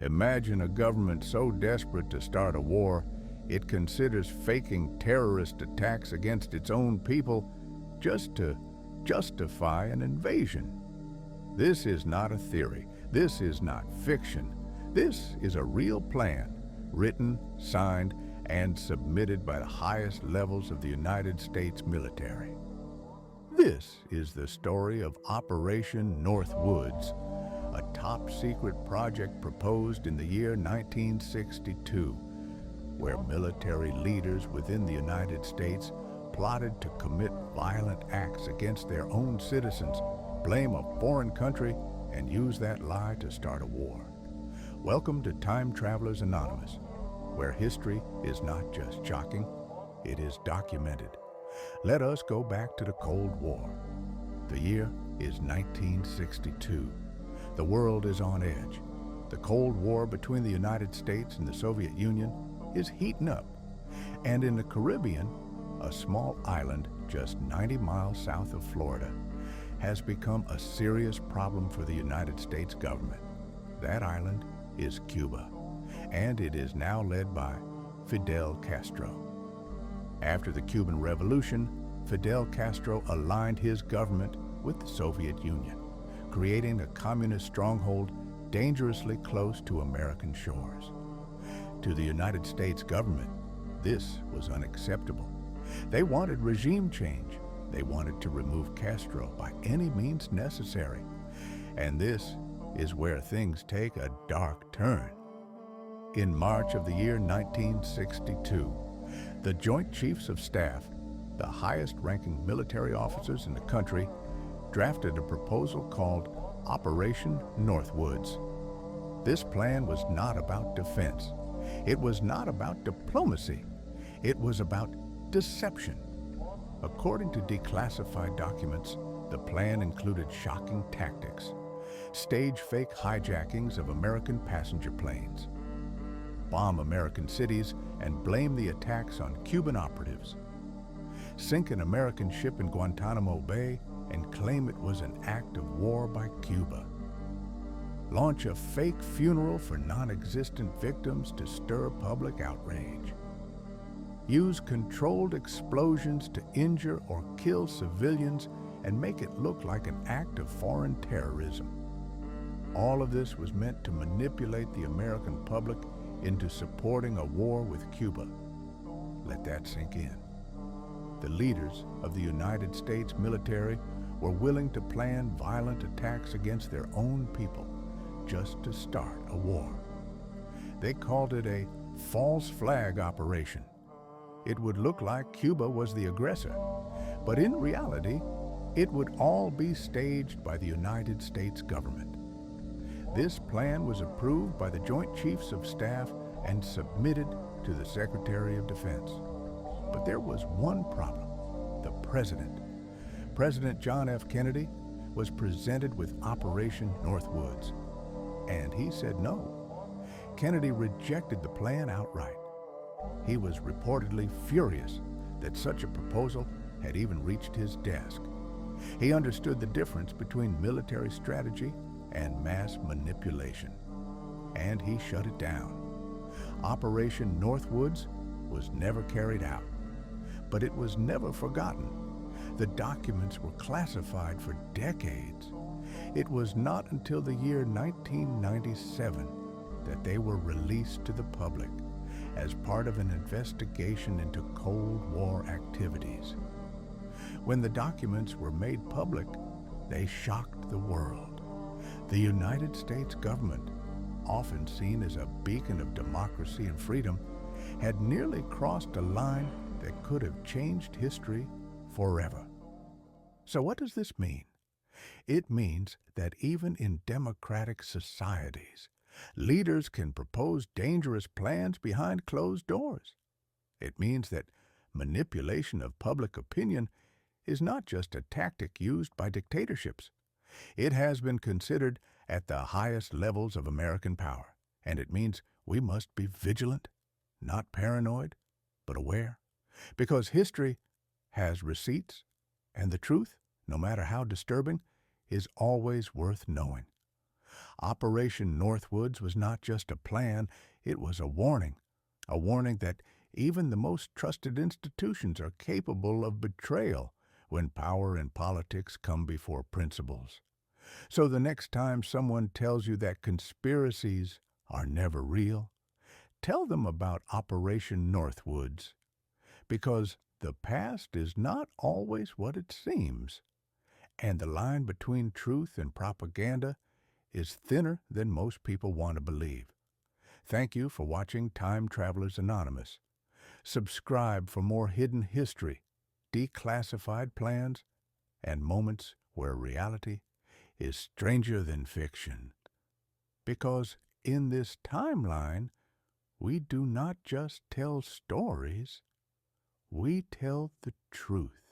Imagine a government so desperate to start a war, it considers faking terrorist attacks against its own people just to justify an invasion. This is not a theory. This is not fiction. This is a real plan, written, signed, and submitted by the highest levels of the United States military. This is the story of Operation Northwoods, a top-secret project proposed in the year 1962, where military leaders within the United States plotted to commit violent acts against their own citizens, blame a foreign country, and use that lie to start a war. Welcome to Time Travelers Anonymous, where history is not just shocking, it is documented. Let us go back to the Cold War. The year is 1962. The world is on edge. The Cold War between the United States and the Soviet Union is heating up. And in the Caribbean, a small island just 90 miles south of Florida has become a serious problem for the United States government. That island is Cuba, and it is now led by Fidel Castro. After the Cuban Revolution, Fidel Castro aligned his government with the Soviet Union, creating a communist stronghold dangerously close to American shores. To the United States government, this was unacceptable. They wanted regime change. They wanted to remove Castro by any means necessary. And this is where things take a dark turn. In March of the year 1962, the Joint Chiefs of Staff, the highest-ranking military officers in the country, drafted a proposal called Operation Northwoods. This plan was not about defense. It was not about diplomacy. It was about deception. According to declassified documents, the plan included shocking tactics, stage fake hijackings of American passenger planes, bomb American cities and blame the attacks on Cuban operatives, sink an American ship in Guantanamo Bay and claim it was an act of war by Cuba, launch a fake funeral for non-existent victims to stir public outrage, use controlled explosions to injure or kill civilians and make it look like an act of foreign terrorism. All of this was meant to manipulate the American public into supporting a war with Cuba. Let that sink in. The leaders of the United States military were willing to plan violent attacks against their own people just to start a war. They called it a false flag operation. It would look like Cuba was the aggressor, but in reality, it would all be staged by the United States government. This plan was approved by the Joint Chiefs of Staff and submitted to the Secretary of Defense. But there was one problem. The president. President John F. Kennedy was presented with Operation Northwoods, and he said no. Kennedy rejected the plan outright. He was reportedly furious that such a proposal had even reached his desk. He understood the difference between military strategy and mass manipulation, and he shut it down. Operation Northwoods was never carried out, but it was never forgotten. The documents were classified for decades. It was not until the year 1997 that they were released to the public as part of an investigation into Cold War activities. When the documents were made public, they shocked the world. The United States government, often seen as a beacon of democracy and freedom, had nearly crossed a line that could have changed history forever. So what does this mean? It means that even in democratic societies, leaders can propose dangerous plans behind closed doors. It means that manipulation of public opinion is not just a tactic used by dictatorships. It has been considered at the highest levels of American power, and it means we must be vigilant, not paranoid, but aware, because history has receipts, and the truth, no matter how disturbing, is always worth knowing. Operation Northwoods was not just a plan, it was a warning that even the most trusted institutions are capable of betrayal when power and politics come before principles. So the next time someone tells you that conspiracies are never real, tell them about Operation Northwoods, because the past is not always what it seems, and the line between truth and propaganda is thinner than most people want to believe. Thank you for watching Time Travelers Anonymous. Subscribe for more hidden history, declassified plans, and moments where reality is stranger than fiction. Because in this timeline, we do not just tell stories, we tell the truth.